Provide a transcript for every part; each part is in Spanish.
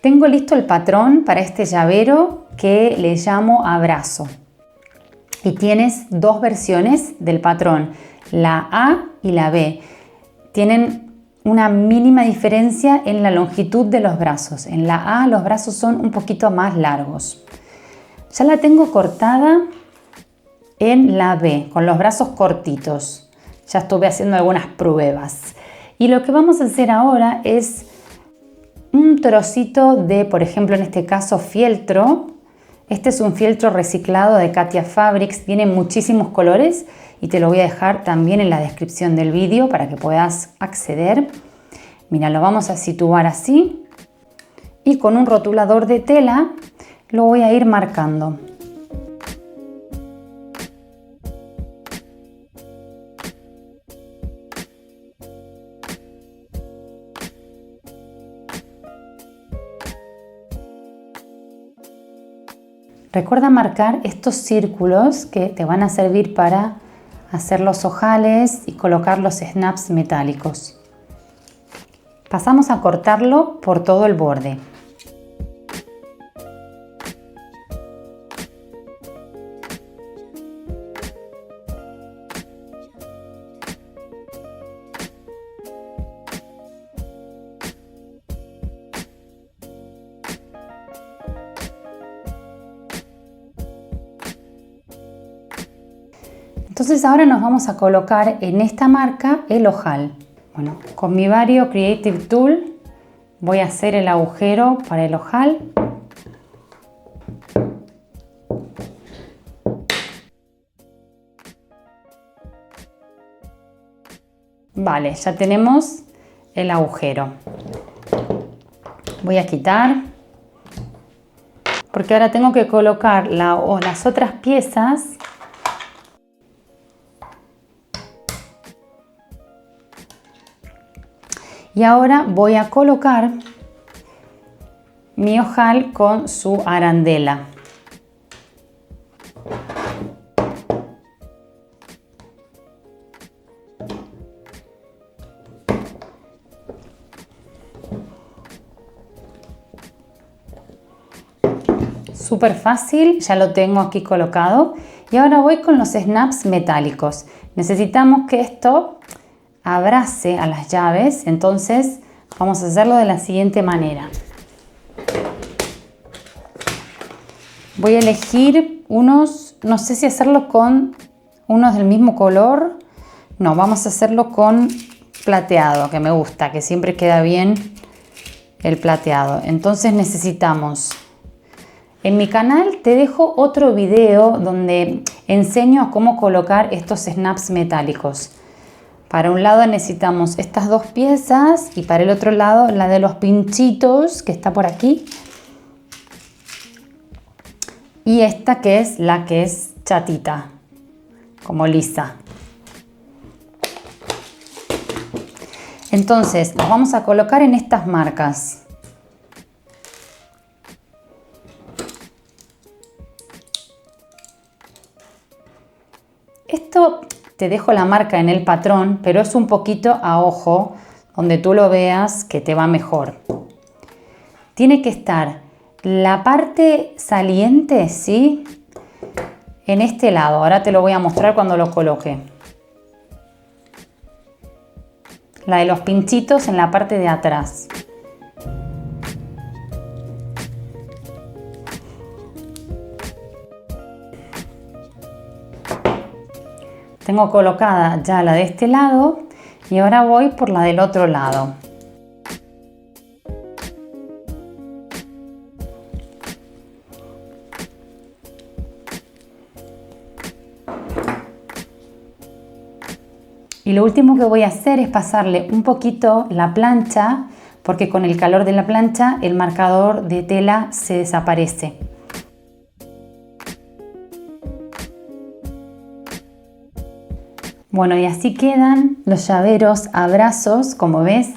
Tengo listo el patrón para este llavero que le llamo abrazo. Y tienes dos versiones del patrón, la A y la B. Tienen una mínima diferencia en la longitud de los brazos. En la A los brazos son un poquito más largos. Ya la tengo cortada en la B, con los brazos cortitos. Ya estuve haciendo algunas pruebas. Y lo que vamos a hacer ahora es un trocito de, por ejemplo, en este caso, fieltro. Este es un fieltro reciclado de Katia Fabrics, tiene muchísimos colores y te lo voy a dejar también en la descripción del vídeo para que puedas acceder. Mira, lo vamos a situar así y con un rotulador de tela lo voy a ir marcando. Recuerda marcar estos círculos que te van a servir para hacer los ojales y colocar los snaps metálicos. Pasamos a cortarlo por todo el borde. Entonces ahora nos vamos a colocar en esta marca el ojal. Bueno, con mi Vario Creative Tool voy a hacer el agujero para el ojal. Vale, ya tenemos el agujero. Voy a quitar porque ahora tengo que colocar las otras piezas. Y ahora voy a colocar mi ojal con su arandela. Súper fácil, ya lo tengo aquí colocado. Y ahora voy con los snaps metálicos. Necesitamos que esto abrace a las llaves, entonces vamos a hacerlo de la siguiente manera. Voy a elegir unos, no sé si hacerlo con unos del mismo color. No, vamos a hacerlo con plateado, que me gusta, que siempre queda bien el plateado. Entonces necesitamos, en mi canal te dejo otro video donde enseño a cómo colocar estos snaps metálicos. Para un lado necesitamos estas dos piezas y para el otro lado la de los pinchitos que está por aquí. Y esta que es la que es chatita, como lisa. Entonces nos vamos a colocar en estas marcas. Esto te dejo la marca en el patrón, pero es un poquito a ojo, donde tú lo veas que te va mejor. Tiene que estar la parte saliente, ¿sí?, en este lado. Ahora te lo voy a mostrar cuando lo coloque. La de los pinchitos en la parte de atrás. Tengo colocada ya la de este lado y ahora voy por la del otro lado. Y lo último que voy a hacer es pasarle un poquito la plancha, porque con el calor de la plancha el marcador de tela se desaparece. Bueno, y así quedan los llaveros a brazos. Como ves,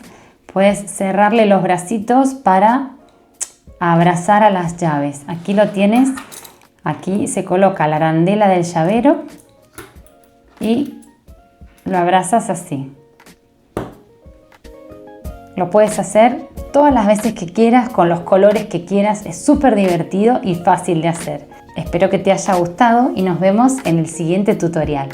puedes cerrarle los bracitos para abrazar a las llaves. Aquí lo tienes, aquí se coloca la arandela del llavero y lo abrazas así. Lo puedes hacer todas las veces que quieras, con los colores que quieras. Es súper divertido y fácil de hacer. Espero que te haya gustado y nos vemos en el siguiente tutorial.